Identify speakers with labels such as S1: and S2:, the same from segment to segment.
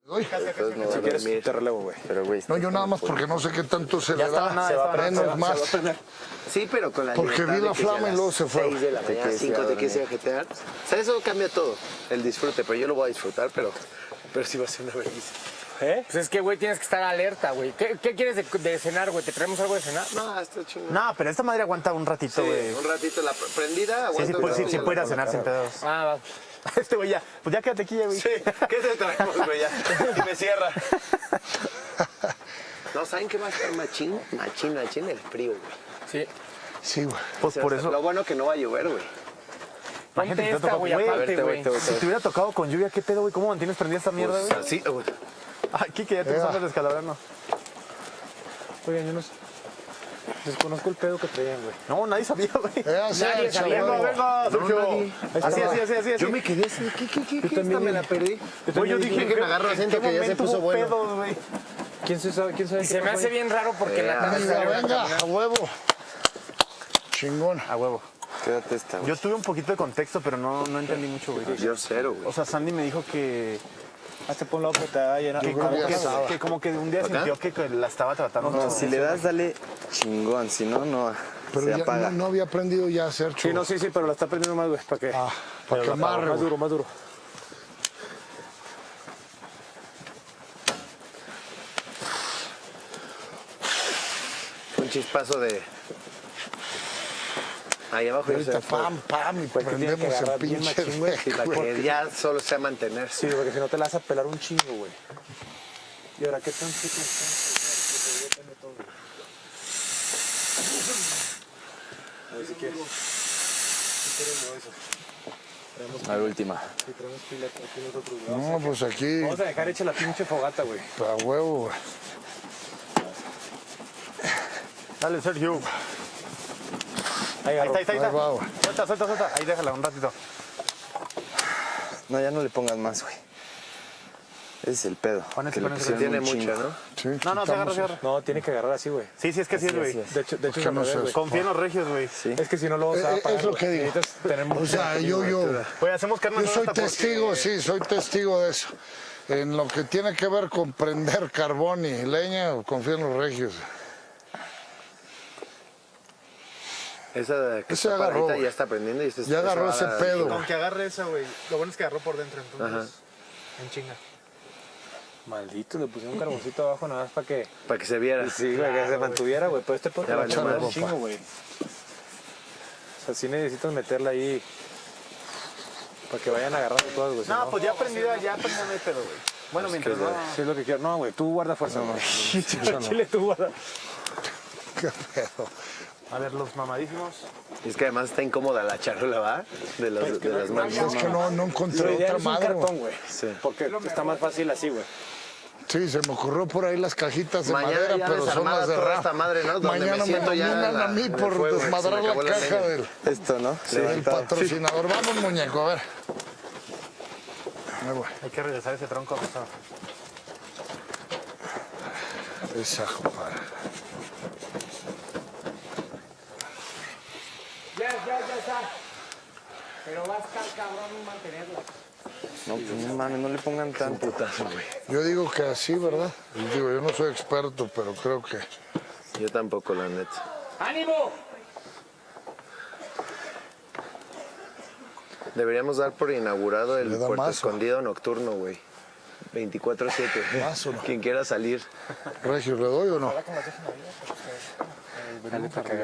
S1: Entonces no
S2: Si quieres, te relevo, güey.
S1: Pero, güey.
S3: No, yo nada más porque no sé qué tanto se le da. Menos más.
S4: Sí, pero con la
S3: Porque vi la flama y luego se fue.
S4: 6 de la mañana, 5 te quieres ir a jetear. O sea, eso cambia todo, el disfrute. Pero yo lo voy a disfrutar, pero sí va a ser una vergüenza.
S2: Pues es que, güey, tienes que estar alerta, güey. ¿Qué quieres de cenar, güey? ¿Te traemos algo de cenar?
S4: No, está chingón.
S5: No, pero esta madre aguanta un ratito, güey.
S4: Un ratito la prendida, aguanta.
S5: Sí, puede ir a cenar sin pedos.
S2: Va.
S5: Este güey ya, pues ya quédate aquí, güey.
S4: Sí, ¿qué te traemos, güey? Ya. Y me cierra. No, ¿saben qué va a estar machín? Machín, el frío, güey.
S2: Sí.
S3: Sí, güey.
S5: Pues por eso.
S4: Lo bueno que no va a llover, güey.
S2: Ponte esta, güey,
S5: güey,
S2: aparte, güey.
S5: Si te hubiera tocado con lluvia, ¿qué pedo, güey? ¿Cómo mantienes prendida esta mierda, güey?
S4: Sí, güey.
S5: Ay, Kike, ya te estás descalabrando.
S2: Oigan, yo no sé. Desconozco el pedo que traían, güey.
S5: No, nadie sabía, güey.
S2: Nadie sabía,
S5: Venga, venga, Sergio. Así.
S4: Yo me quedé así, ¿qué? Esta me la perdí.
S5: Güey, yo dije
S4: que me agarro acento que ya se puso bueno.
S5: Pedos, güey.
S2: ¿Quién sabe? Y se me hace bien raro porque la tarde
S3: Venga, a huevo. Chingón.
S5: A huevo.
S1: Quédate esta, güey.
S5: Yo tuve un poquito de contexto, pero no entendí mucho, güey.
S4: Yo cero, güey.
S5: O sea, Sandy me dijo que
S2: Hazte por un lado que te va a llenar.
S5: que como que un día sintió que la estaba tratando.
S1: No, si le das, dale chingón. Si no, no
S3: Pero
S1: se
S3: ya
S1: apaga.
S3: no había aprendido ya a hacer churro.
S2: Sí, pero la está prendiendo más, güey. ¿Para qué?
S3: Para que amarre,
S2: Más
S3: güey.
S2: duro, más duro.
S4: Un chispazo de... Ahí abajo ya se
S3: Ahorita
S4: fue.
S3: pam, y prendemos el
S2: agarrar bien
S3: pinche
S2: machín, güey.
S3: deck,
S4: Para
S3: güey.
S4: que ya solo sea mantenerse.
S2: Sí, porque si no te la vas a pelar un chingo, güey. ¿Y ahora qué tan chico A ver si quieres.
S1: A la última.
S2: Si traemos pila aquí nosotros,
S3: No, pues aquí,
S2: Vamos a dejar hecha la pinche fogata, güey.
S3: a huevo, güey.
S5: Dale, Sergio.
S2: Ahí
S5: Ahí está.
S3: Ahí va, güey.
S5: Suelta. Ahí déjala un ratito.
S1: No, ya no le pongas más, güey. Ese es el pedo.
S5: Pon ese,
S1: que le
S5: pon ese.
S1: pusieron
S4: Tiene
S1: un
S4: mucha,
S1: chingo.
S4: ¿no?
S3: Sí,
S5: No, se agarra.
S2: No, tiene que agarrar así, güey.
S5: Sí, es que así es, güey.
S2: De hecho
S3: ¿Por
S2: es
S3: qué
S2: al
S3: no
S2: revés,
S3: sé?
S2: güey.
S5: Confía en los regios, güey.
S1: Sí.
S2: Es que si no lo vas a apagar.
S3: Es lo que digo.
S2: Necesitas tener
S3: O
S2: mucha
S3: sea, yo,
S5: Güey, hacemos carne
S3: yo soy
S5: asada porque-
S3: testigo, sí, soy testigo de eso. En lo que tiene que ver con prender carbón y leña, confío en los regios.
S4: Esa que
S3: Ese
S4: está
S3: agarró,
S4: paradita
S3: güey.
S4: ya está prendiendo y
S3: Ya agarró ese pedo, güey.
S6: Con que agarre esa, güey. Lo bueno es que agarró por dentro, entonces. En chinga.
S2: Maldito, le pusieron un carboncito abajo nada más para que...
S4: Para que se viera.
S2: Sí, güey, que se mantuviera, güey. Pero este puede
S4: Ya valió
S2: echarle
S4: madre,
S2: un chingo, güey. O sea, sí necesitas meterla ahí para que vayan agarrando todas, güey. si
S5: No, pues ya aprendida no hay pedo, güey. Bueno, mientras no...
S2: Sí, es lo que quiero. No, güey, tú guarda fuerza, güey. Chile, tú guarda.
S3: Qué pedo.
S5: A ver, los mamadísimos.
S4: Y es que además está incómoda la charola, ¿va? De las manos.
S3: Es que no encontré
S2: Lo ideal
S3: otra
S2: es un
S3: madre,
S2: cartón,
S3: güey.
S2: güey.
S4: Sí.
S2: Porque está más fácil así, güey.
S3: Sí, se me ocurrió por ahí las cajitas de
S4: Mañana
S3: madera,
S4: ya
S3: pero son
S4: desarmada
S3: las de
S4: toda
S3: RAM.
S4: esta madre, ¿no? Donde
S3: Mañana
S4: me
S3: me
S4: siento ya
S3: nominan
S4: la-
S3: a mí
S4: en el
S3: por
S4: fuego,
S3: desmadrar
S4: se me
S3: la
S4: acabó la
S3: caja
S4: leña.
S3: del
S1: Esto, ¿no?
S3: el patrocinador. Vamos, muñeco, a ver. Ahí voy.
S5: Hay que regresar ese tronco.
S3: Esa, compadre.
S2: Ya está. Pero va a estar cabrón mantenerla.
S1: No, pues no mames, no le pongan tanto.
S3: Yo digo que así, ¿verdad? Digo, yo no soy experto, pero creo que...
S4: Yo tampoco, la neta.
S2: ¡Ánimo!
S4: Deberíamos dar por inaugurado el
S3: Le da
S4: puerto
S3: mazo.
S4: escondido nocturno, güey. 24/7.
S3: Mazo, ¿no?
S4: Quien quiera salir.
S3: Regio, ¿le doy o no?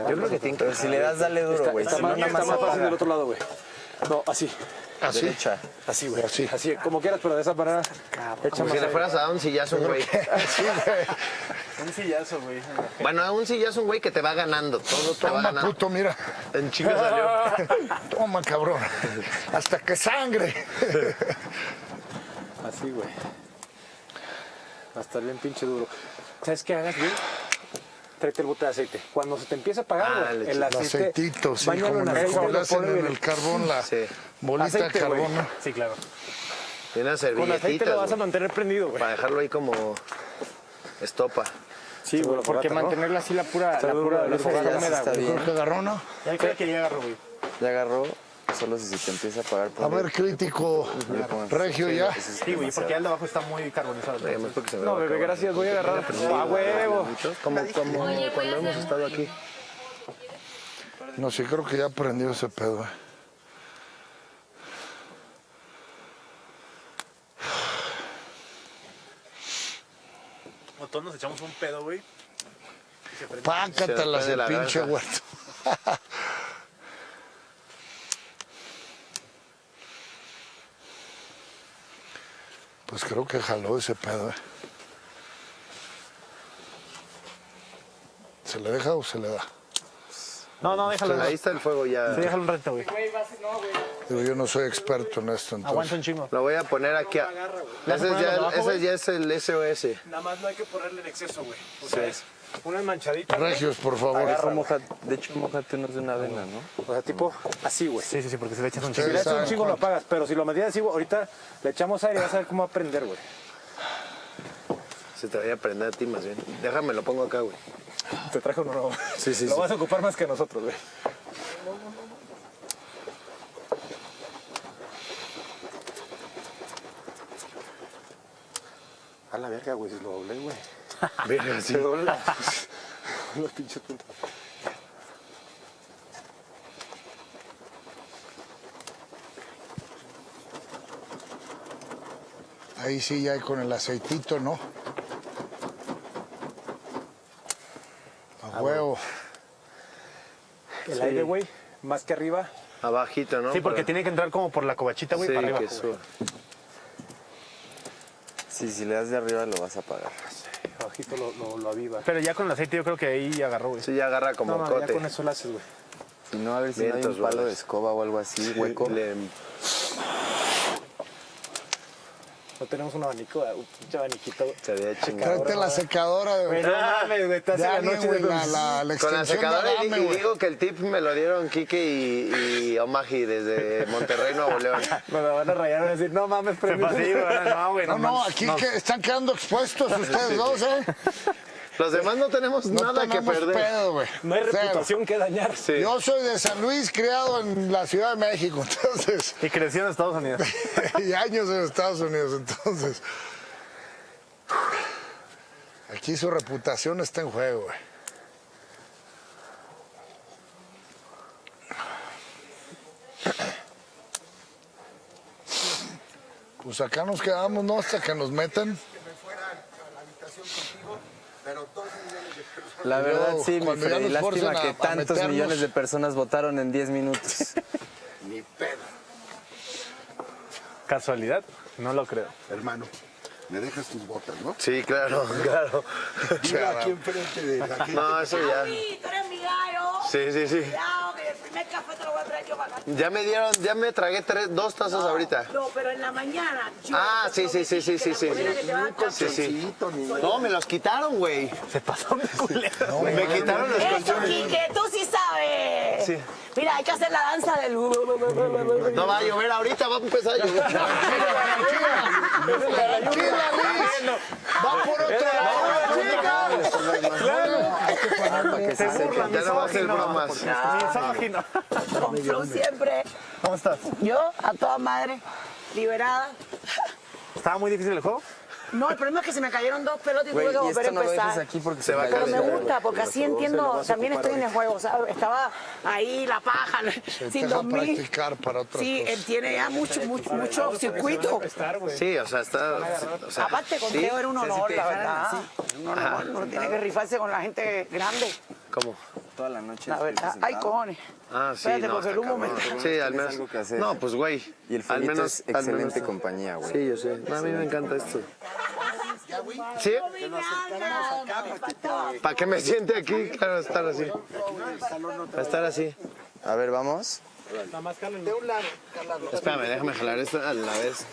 S4: Yo creo que tiene que...
S1: Pero si le das, dale duro, güey.
S2: Está
S1: Si no,
S2: más,
S1: nada
S2: está
S1: más
S2: más fácil del
S1: apaga.
S2: otro lado, güey. No, así.
S3: Así.
S1: Derecha.
S2: Así, güey.
S3: Así.
S2: Así, como quieras, pero de esa manera. Echa
S4: Como
S2: más
S4: si le
S2: aire.
S4: fueras a dar un sillazo, güey.
S3: Así, güey.
S5: Un sillazo, güey.
S4: Bueno, a un sillazo, güey, que te va ganando. Todo te va
S3: Toma,
S4: ganando.
S3: puto, mira.
S4: En chinga salió.
S3: Toma, cabrón. Hasta que sangre.
S2: Así, güey. Va a estar bien pinche duro. ¿Sabes qué hagas, güey? Tráete el bote de aceite. Cuando se te empieza a apagar,
S4: Ah,
S2: güey,
S4: le
S2: el
S3: El
S2: aceite...
S3: aceitito, sí,
S2: báñalo
S3: como,
S2: en
S3: en el,
S2: aceite,
S3: como le
S2: lo
S3: hacen
S2: pones
S3: en el carbón la
S4: Sí.
S3: bolita
S2: Aceite,
S3: de
S2: güey.
S3: carbón, ¿no?
S5: Sí, claro.
S4: Y unas
S2: Con aceite
S4: servilletitas,
S2: lo vas a
S4: güey,
S2: mantener prendido, güey.
S4: para dejarlo ahí como estopa.
S2: Sí, güey, porque mantenerla así la pura
S1: duro,
S2: la
S1: ya
S2: fogata
S1: sí
S2: húmeda,
S1: está
S2: güey.
S1: bien.
S3: Creo que agarró, ¿no?
S5: Ya creo que ya agarro, güey.
S1: Ya agarró. Solo si se te empieza a apagar.
S3: A ver, crítico regio ya.
S5: Sí, güey, porque ya el de abajo está muy carbonizado.
S4: Además porque se me
S2: No,
S4: va a
S2: bebé,
S4: acabar.
S2: gracias, voy a agarrar. ¡A huevo!
S4: Como cuando hemos estado aquí.
S3: No sé, creo que ya aprendió ese pedo.
S6: O todos nos echamos un pedo, güey.
S3: Pácatelas
S4: Se
S3: el
S4: la
S3: pinche
S4: granja.
S3: huerto. Pues creo que jaló ese pedo. ¿Se le deja o se le da?
S2: No, no, déjalo.
S4: Ahí está el fuego ya.
S2: Sí, déjalo un ratito, güey.
S3: Digo, yo no soy experto en esto,
S2: Aguanta
S3: entonces.
S2: un chingo.
S4: Lo voy a poner aquí. Ese ya es el SOS.
S6: Nada más no hay que ponerle en exceso, güey. O sea, es unas manchaditas.
S3: Regios, por favor.
S1: De hecho, mójate unos de una avena, ¿no?
S2: O sea, tipo así, güey.
S5: Sí, sí, sí, porque si le echas un
S2: Si
S5: chingo.
S2: le echas un
S3: saben
S2: chingo lo
S3: cuánto.
S2: apagas, pero si lo mantienes así, güey, ahorita le echamos aire y vas a ver cómo va a prender, güey.
S4: Se te vaya a prender a ti más bien. Déjame, lo pongo acá, güey.
S2: Te traje uno nuevo.
S4: Sí, sí,
S2: Lo
S4: sí.
S2: vas a ocupar más que nosotros, güey. A la verga, güey, si lo doblé, güey.
S4: Mira, sí.
S2: Se dobla. Los pinches puntos.
S3: Ahí sí, ya hay con el aceitito, ¿no? A huevo.
S2: El aire, güey, más que arriba.
S4: Abajito, ¿no?
S5: Sí, porque
S4: Para-
S5: tiene que entrar como por la cobachita, güey,
S4: Sí,
S5: para arriba.
S4: que suba.
S1: Sí, si le das de arriba lo vas a apagar.
S2: Abajito lo aviva.
S5: Pero ya con el aceite yo creo que ahí agarró, güey.
S4: Sí, ya agarra como
S2: No, no, ya
S4: cote.
S2: con eso lo haces, güey.
S1: Si no, a ver si no hay
S4: Vientos,
S1: un palo
S4: güey.
S1: de escoba o algo así, hueco.
S2: No tenemos un abanico, un pinche abaniquito.
S4: Se había chingado.
S3: Tráete la secadora de...
S2: Güey, no mames, güey, te hace
S3: de
S2: la
S3: Adame,
S2: noche
S3: güey,
S2: de
S3: la
S4: Con la
S3: extensión de
S4: secadora
S3: Adame,
S4: y
S3: güey.
S4: digo que el tip me lo dieron Quique y Omaji desde Monterrey, Nuevo León.
S2: Me lo van a rayar y van a decir, no mames,
S5: Se
S2: pero
S5: pasó, güey. No, güey,
S3: No, no, aquí que están quedando expuestos ustedes dos, ¿eh?
S4: Los demás no tenemos
S3: No
S4: nada que
S3: tenemos
S4: perder.
S3: pedo, güey.
S2: no hay
S3: Cero.
S2: reputación que dañar.
S4: Sí.
S3: Yo soy de San Luis, criado en la Ciudad de México, entonces...
S5: Y creció en Estados Unidos.
S3: y años en Estados Unidos, entonces... Aquí su reputación está en juego, güey. Pues acá nos quedamos, ¿no? Hasta que nos metan.
S1: La verdad, sí, mi
S3: cuando ya
S1: Freddy.
S3: nos forcen
S1: Lástima que
S3: a
S1: tantos
S3: meternos.
S1: millones de personas votaron en 10 minutos.
S7: Ni pedo,
S5: ¿Casualidad? No lo creo.
S7: hermano. Me dejas tus botas, ¿no?
S4: Sí, claro, claro.
S7: Mira aquí enfrente de aquí.
S4: No, eso ya.
S8: Ay, tú eres mi gallo.
S4: Sí, sí, sí.
S8: Cuidado, que el primer café te lo voy a traer yo para acá.
S4: Ya me tragué 2 tazas ahorita.
S8: No, pero en la mañana. Yo
S4: Ah,
S8: te
S4: sí, sí, sí, sí, sí, sí.
S8: Mira que te va a dar
S4: Sí, sí.
S7: Colchoncito, ni nada.
S4: No, me los quitaron, güey.
S5: Se pasó mi culero.
S4: Me quitaron los
S8: Eso,
S4: colchones.
S8: Quique, tú sí sabes.
S4: Sí.
S8: Mira, hay que hacer la danza del...
S4: No va a llover ahorita, va a empezar a llover.
S3: Tranquila, Liz. Va por otro lado.
S1: Para que se seque.
S4: Ya no va a hacer bromas.
S5: Misógino.
S8: Con flow siempre.
S5: ¿Cómo estás?
S8: Yo, a toda madre, liberada.
S5: ¿Estaba muy difícil el juego?
S8: No, el problema es que se me cayeron 2 pelotas y
S1: Güey,
S8: tuve que
S1: y
S8: volver a
S1: esto no lo dejes
S8: empezar.
S1: aquí porque
S4: Se va a
S8: Pero me
S4: caer.
S8: gusta, porque así entiendo, también estoy en el juego, ¿sabes? Estaba ahí, la paja, sin
S3: Deja
S8: dormir.
S3: practicar para otras
S8: Sí,
S3: cosas.
S8: él tiene ya mucho circuito.
S4: Sí, o sea, está. O sea,
S8: Aparte, con
S4: sí.
S8: Teo era un honor, la verdad. Un honor, uno tiene que rifarse con la gente grande,
S4: ¿Cómo?
S1: toda la noche.
S8: la verdad. Ay, cojones.
S4: Ah, sí,
S8: Espérate,
S4: no,
S8: porque el
S4: está
S8: humo me...
S4: cabrón. Sí, al menos.
S1: algo que hacer.
S4: No, pues, güey.
S1: Y el
S4: al
S1: fueguito
S4: menos.
S1: es excelente
S4: al menos-
S1: compañía, güey.
S4: Sí, yo sé. No, a mí me encanta esto. ¿Sí? ¿Para qué me siente aquí? Claro, estar así. Para estar así.
S1: A ver, vamos.
S4: Espérame, déjame jalar esto a la vez.